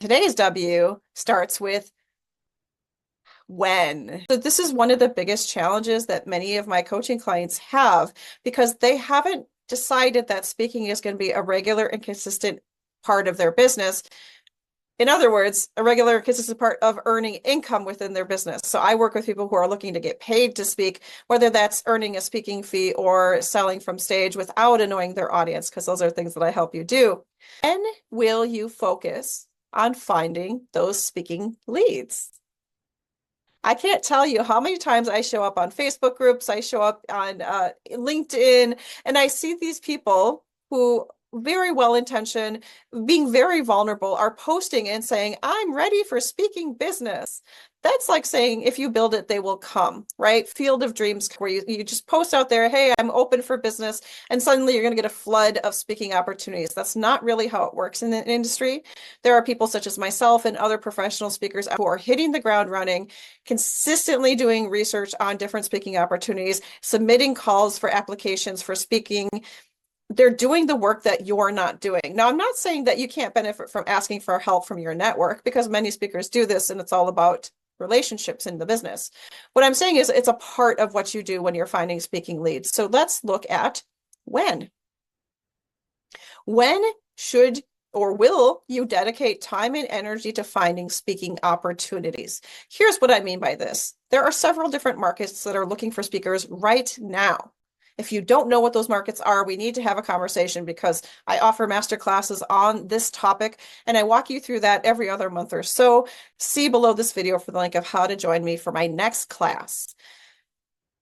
Today's W starts with when. So this is one of the biggest challenges that many of my coaching clients have because they haven't decided that speaking is going to be a regular and consistent part of their business. In other words, a regular, consistent part of earning income within their business. So I work with people who are looking to get paid to speak, whether that's earning a speaking fee or selling from stage without annoying their audience, because those are things that I help you do. When will you focus on finding those speaking leads? I can't tell you how many times I show up on Facebook groups, I show up on LinkedIn, and I see these people who very well intentioned, being very vulnerable, are posting and saying, I'm ready for speaking business. That's like saying, if you build it, they will come, right? Field of dreams, where you just post out there, hey, I'm open for business, and suddenly you're going to get a flood of speaking opportunities. That's not really how it works in the industry. There are people such as myself and other professional speakers who are hitting the ground running, consistently doing research on different speaking opportunities, submitting calls for applications for speaking. They're doing the work that you're not doing. Now, I'm not saying that you can't benefit from asking for help from your network, because many speakers do this and it's all about relationships in the business. What I'm saying is it's a part of what you do when you're finding speaking leads. So let's look at when. When should or will you dedicate time and energy to finding speaking opportunities? Here's what I mean by this. There are several different markets that are looking for speakers right now. If you don't know what those markets are, we need to have a conversation, because I offer master classes on this topic and I walk you through that every other month or so. See below this video for the link of how to join me for my next class.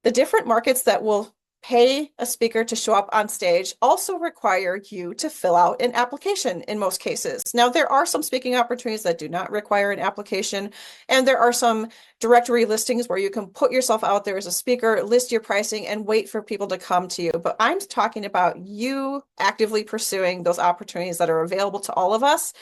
The different markets that will pay a speaker to show up on stage also require you to fill out an application in most cases. Now, there are some speaking opportunities that do not require an application, and there are some directory listings where you can put yourself out there as a speaker, list your pricing, and wait for people to come to you. But I'm talking about you actively pursuing those opportunities that are available to all of us.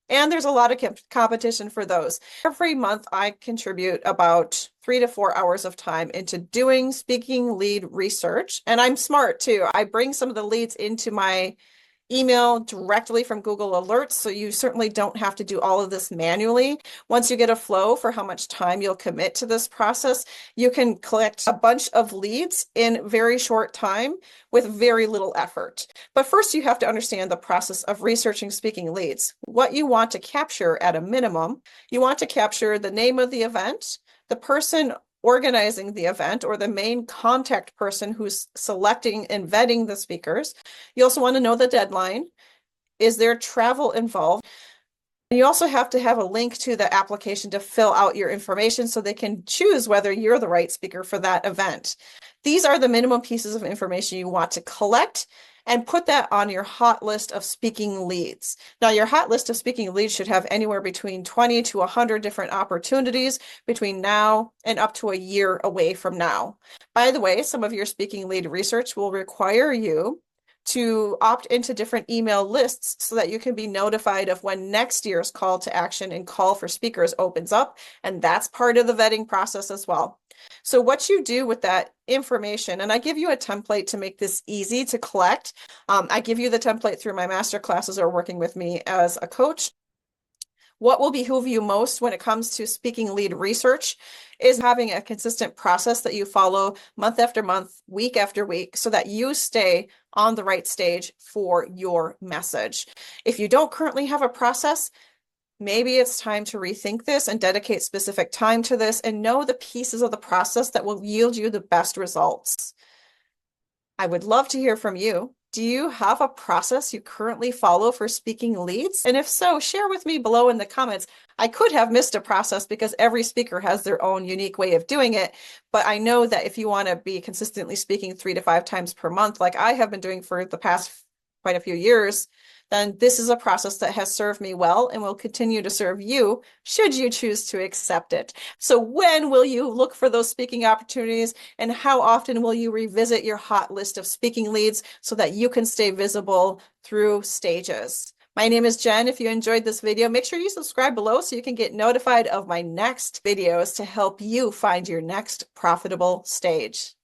And there's a lot of competition for those. Every month, I contribute about 3 to 4 hours of time into doing speaking lead research. And I'm smart too. I bring some of the leads into my email directly from Google Alerts, so you certainly don't have to do all of this manually. Once you get a flow for how much time you'll commit to this process, you can collect a bunch of leads in very short time with very little effort. But first, you have to understand the process of researching speaking leads. What you want to capture at a minimum, you want to capture the name of the event, the person organizing the event, or the main contact person who's selecting and vetting the speakers. You also want to know the deadline. Is there travel involved? And you also have to have a link to the application to fill out your information so they can choose whether you're the right speaker for that event. These are the minimum pieces of information you want to collect and put that on your hot list of speaking leads. Now, your hot list of speaking leads should have anywhere between 20 to 100 different opportunities between now and up to a year away from now. By the way, some of your speaking lead research will require you to opt into different email lists so that you can be notified of when next year's call to action and call for speakers opens up. And that's part of the vetting process as well. So what you do with that information, and I give you a template to make this easy to collect. I give you the template through my master classes or working with me as a coach. What will behoove you most when it comes to speaking lead research is having a consistent process that you follow month after month, week after week, so that you stay on the right stage for your message. If you don't currently have a process, maybe it's time to rethink this and dedicate specific time to this and know the pieces of the process that will yield you the best results. I would love to hear from you. Do you have a process you currently follow for speaking leads? And if so, share with me below in the comments. I could have missed a process because every speaker has their own unique way of doing it. But I know that if you want to be consistently speaking 3 to 5 times per month, like I have been doing for the past quite a few years, then this is a process that has served me well and will continue to serve you should you choose to accept it. So when will you look for those speaking opportunities, and how often will you revisit your hot list of speaking leads so that you can stay visible through stages? My name is Jen. If you enjoyed this video, make sure you subscribe below so you can get notified of my next videos to help you find your next profitable stage.